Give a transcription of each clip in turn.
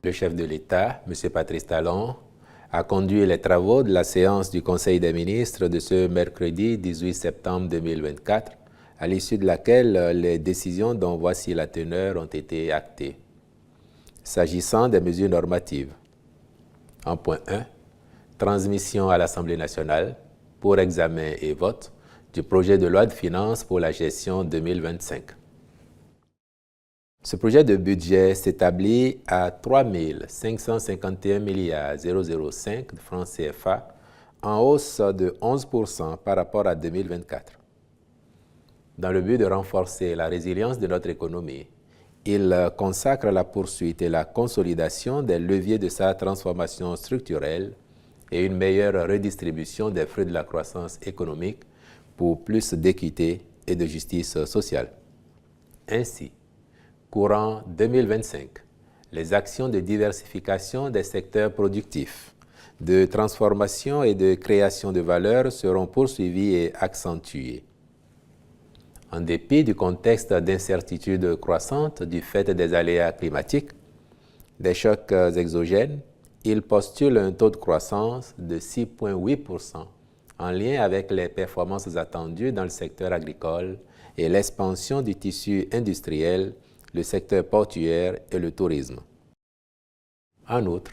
Le chef de l'État, M. Patrice Talon, a conduit les travaux de la séance du Conseil des ministres de ce mercredi 18 septembre 2024, à l'issue de laquelle les décisions dont voici la teneur ont été actées. S'agissant des mesures normatives, en point 1, transmission à l'Assemblée nationale pour examen et vote du projet de loi de finances pour la gestion 2025. Ce projet de budget s'établit à 3 551 005 de francs CFA, en hausse de 11% par rapport à 2024. Dans le but de renforcer la résilience de notre économie, il consacre la poursuite et la consolidation des leviers de sa transformation structurelle et une meilleure redistribution des fruits de la croissance économique pour plus d'équité et de justice sociale. Ainsi, courant 2025, les actions de diversification des secteurs productifs, de transformation et de création de valeur seront poursuivies et accentuées. En dépit du contexte d'incertitude croissante du fait des aléas climatiques, des chocs exogènes, il postule un taux de croissance de 6,8% en lien avec les performances attendues dans le secteur agricole et l'expansion du tissu industriel, le secteur portuaire et le tourisme. En outre,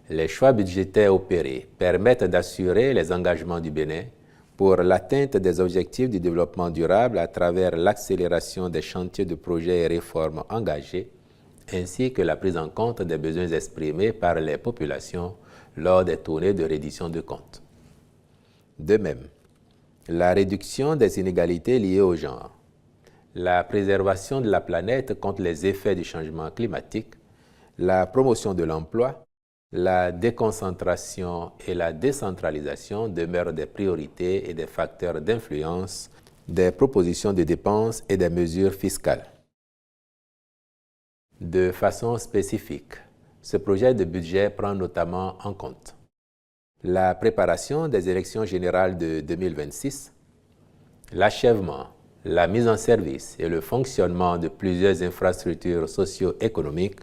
les choix budgétaires opérés permettent d'assurer les engagements du Bénin pour l'atteinte des objectifs du développement durable à travers l'accélération des chantiers de projets et réformes engagés, ainsi que la prise en compte des besoins exprimés par les populations lors des tournées de reddition de comptes. De même, la réduction des inégalités liées au genre, la préservation de la planète contre les effets du changement climatique, la promotion de l'emploi, la déconcentration et la décentralisation demeurent des priorités et des facteurs d'influence des propositions de dépenses et des mesures fiscales. De façon spécifique, ce projet de budget prend notamment en compte la préparation des élections générales de 2026, l'achèvement, la mise en service et le fonctionnement de plusieurs infrastructures socio-économiques,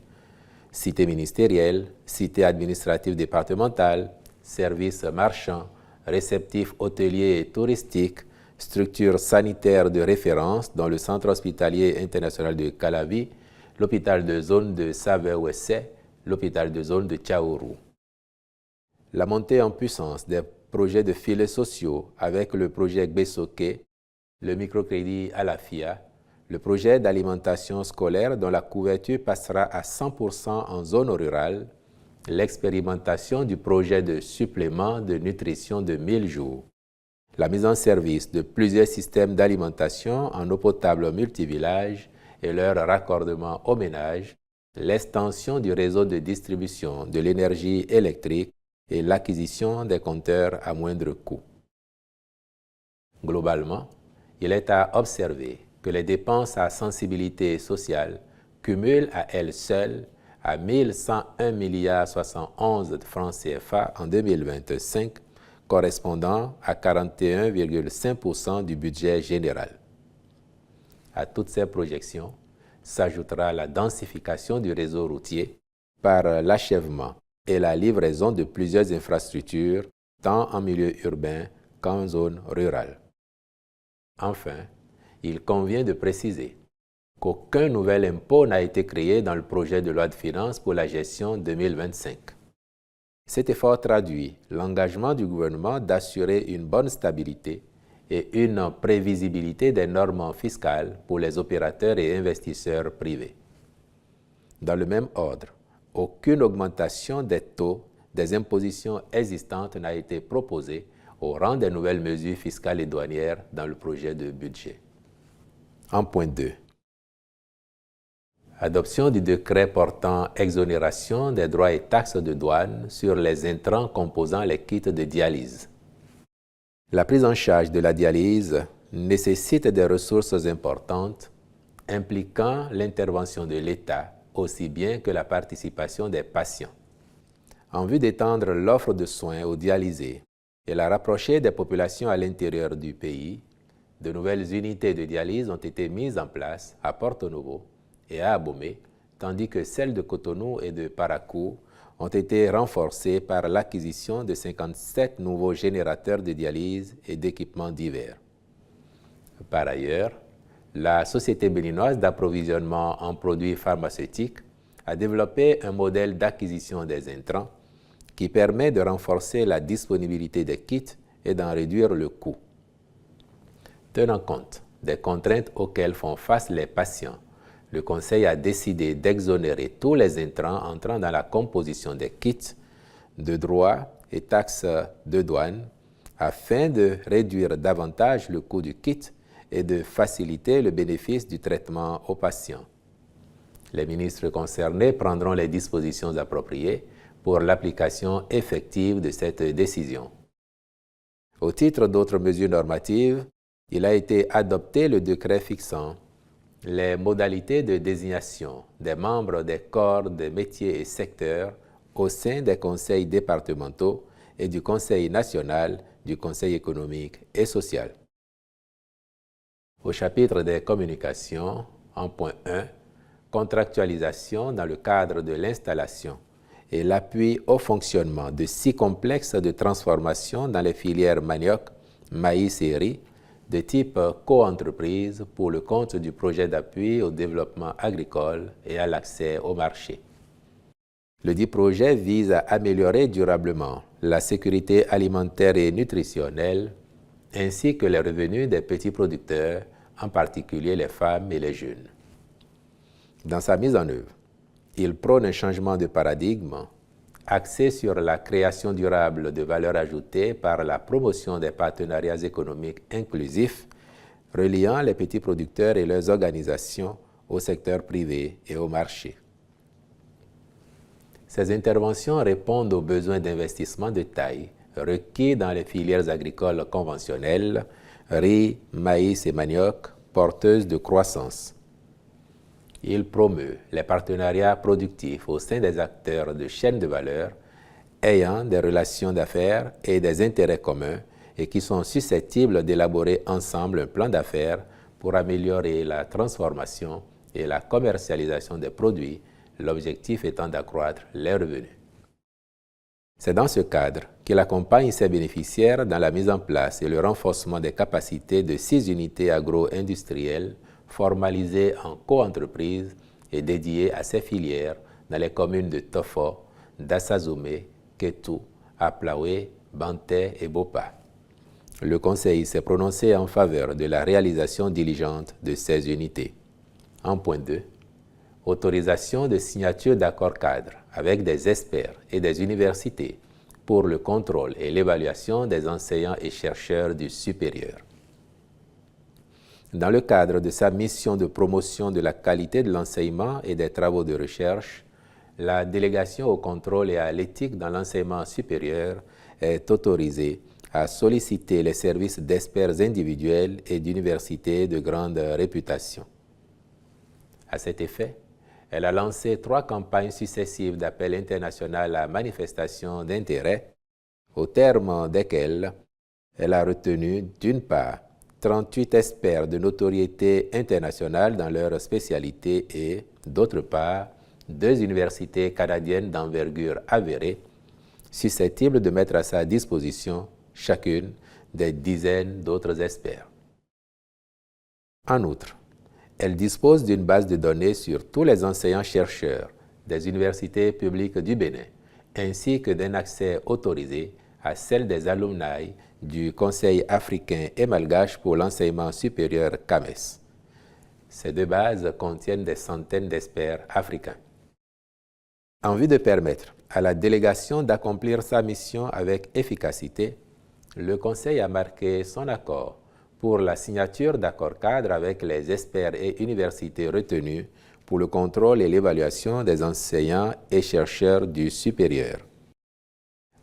cités ministérielles, cités administratives départementales, services marchands, réceptifs hôteliers et touristiques, structures sanitaires de référence dont le Centre hospitalier international de Calavi, l'hôpital de zone de Savé-Ouessé, l'hôpital de zone de Tchaourou. La montée en puissance des projets de filets sociaux avec le projet Gbesoké, le microcrédit à la FIA, le projet d'alimentation scolaire dont la couverture passera à 100% en zone rurale, l'expérimentation du projet de supplément de nutrition de 1000 jours, la mise en service de plusieurs systèmes d'alimentation en eau potable multivillage et leur raccordement aux ménages, l'extension du réseau de distribution de l'énergie électrique et l'acquisition des compteurs à moindre coût. Globalement, il est à observer que les dépenses à sensibilité sociale cumulent à elles seules à 1101,71 de francs CFA en 2025, correspondant à 41,5% du budget général. À toutes ces projections s'ajoutera la densification du réseau routier par l'achèvement et la livraison de plusieurs infrastructures, tant en milieu urbain qu'en zone rurale. Enfin, il convient de préciser qu'aucun nouvel impôt n'a été créé dans le projet de loi de finances pour la gestion 2025. Cet effort traduit l'engagement du gouvernement d'assurer une bonne stabilité et une prévisibilité des normes fiscales pour les opérateurs et investisseurs privés. Dans le même ordre, aucune augmentation des taux des impositions existantes n'a été proposée au rang des nouvelles mesures fiscales et douanières dans le projet de budget. En point 2. Adoption du décret portant exonération des droits et taxes de douane sur les intrants composant les kits de dialyse. La prise en charge de la dialyse nécessite des ressources importantes impliquant l'intervention de l'État aussi bien que la participation des patients. En vue d'étendre l'offre de soins aux dialysés et la rapprocher des populations à l'intérieur du pays, de nouvelles unités de dialyse ont été mises en place à Porto Novo et à Abomey tandis que celles de Cotonou et de Parakou ont été renforcées par l'acquisition de 57 nouveaux générateurs de dialyse et d'équipements divers. Par ailleurs, la Société béninoise d'approvisionnement en produits pharmaceutiques a développé un modèle d'acquisition des intrants qui permet de renforcer la disponibilité des kits et d'en réduire le coût. Tenant compte des contraintes auxquelles font face les patients, le Conseil a décidé d'exonérer tous les intrants entrant dans la composition des kits de droits et taxes de douane afin de réduire davantage le coût du kit et de faciliter le bénéfice du traitement aux patients. Les ministres concernés prendront les dispositions appropriées pour l'application effective de cette décision. Au titre d'autres mesures normatives, il a été adopté le décret fixant les modalités de désignation des membres des corps de métiers et secteurs au sein des conseils départementaux et du Conseil national du Conseil économique et social. Au chapitre des communications, en point 1, contractualisation dans le cadre de l'installation et l'appui au fonctionnement de 6 complexes de transformation dans les filières manioc, maïs et riz, de type co-entreprise pour le compte du projet d'appui au développement agricole et à l'accès au marché. Le dit projet vise à améliorer durablement la sécurité alimentaire et nutritionnelle, ainsi que les revenus des petits producteurs, en particulier les femmes et les jeunes. Dans sa mise en œuvre, il prône un changement de paradigme axé sur la création durable de valeur ajoutée par la promotion des partenariats économiques inclusifs reliant les petits producteurs et leurs organisations au secteur privé et au marché. Ces interventions répondent aux besoins d'investissement de taille requis dans les filières agricoles conventionnelles, riz, maïs et manioc, porteuses de croissance. Il promeut les partenariats productifs au sein des acteurs de chaînes de valeur ayant des relations d'affaires et des intérêts communs et qui sont susceptibles d'élaborer ensemble un plan d'affaires pour améliorer la transformation et la commercialisation des produits, l'objectif étant d'accroître les revenus. C'est dans ce cadre qu'il accompagne ses bénéficiaires dans la mise en place et le renforcement des capacités de 6 unités agro-industrielles formalisées en co-entreprise et dédiées à ces filières dans les communes de Tofo, d'Assazumé, Ketou, Aplaoué, Banté et Bopa. Le Conseil s'est prononcé en faveur de la réalisation diligente de ces unités. En point 2, autorisation de signature d'accords cadres avec des experts et des universités pour le contrôle et l'évaluation des enseignants et chercheurs du supérieur. Dans le cadre de sa mission de promotion de la qualité de l'enseignement et des travaux de recherche, la délégation au contrôle et à l'éthique dans l'enseignement supérieur est autorisée à solliciter les services d'experts individuels et d'universités de grande réputation. À cet effet, elle a lancé 3 campagnes successives d'appel international à manifestation d'intérêt, au terme desquelles elle a retenu, d'une part, 38 experts de notoriété internationale dans leur spécialité et, d'autre part, 2 universités canadiennes d'envergure avérée, susceptibles de mettre à sa disposition, chacune, des dizaines d'autres experts. En outre, elle dispose d'une base de données sur tous les enseignants-chercheurs des universités publiques du Bénin, ainsi que d'un accès autorisé à celle des alumni du Conseil africain et malgache pour l'enseignement supérieur CAMES. Ces 2 bases contiennent des centaines d'experts africains. En vue de permettre à la délégation d'accomplir sa mission avec efficacité, le Conseil a marqué son accord pour la signature d'accords cadres avec les experts et universités retenus pour le contrôle et l'évaluation des enseignants et chercheurs du supérieur.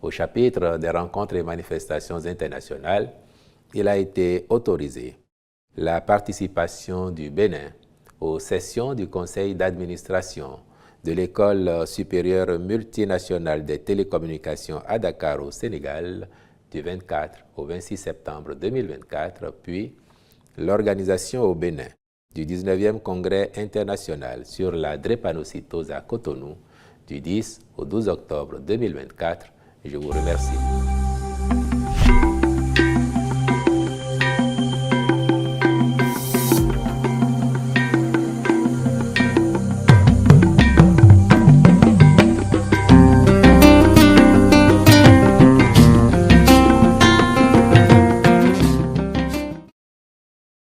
Au chapitre des rencontres et manifestations internationales, il a été autorisé la participation du Bénin aux sessions du conseil d'administration de l'École supérieure multinationale des télécommunications à Dakar au Sénégal du 24 au 26 septembre 2024, puis l'organisation au Bénin du 19e Congrès international sur la drépanocytose à Cotonou du 10 au 12 octobre 2024. Je vous remercie.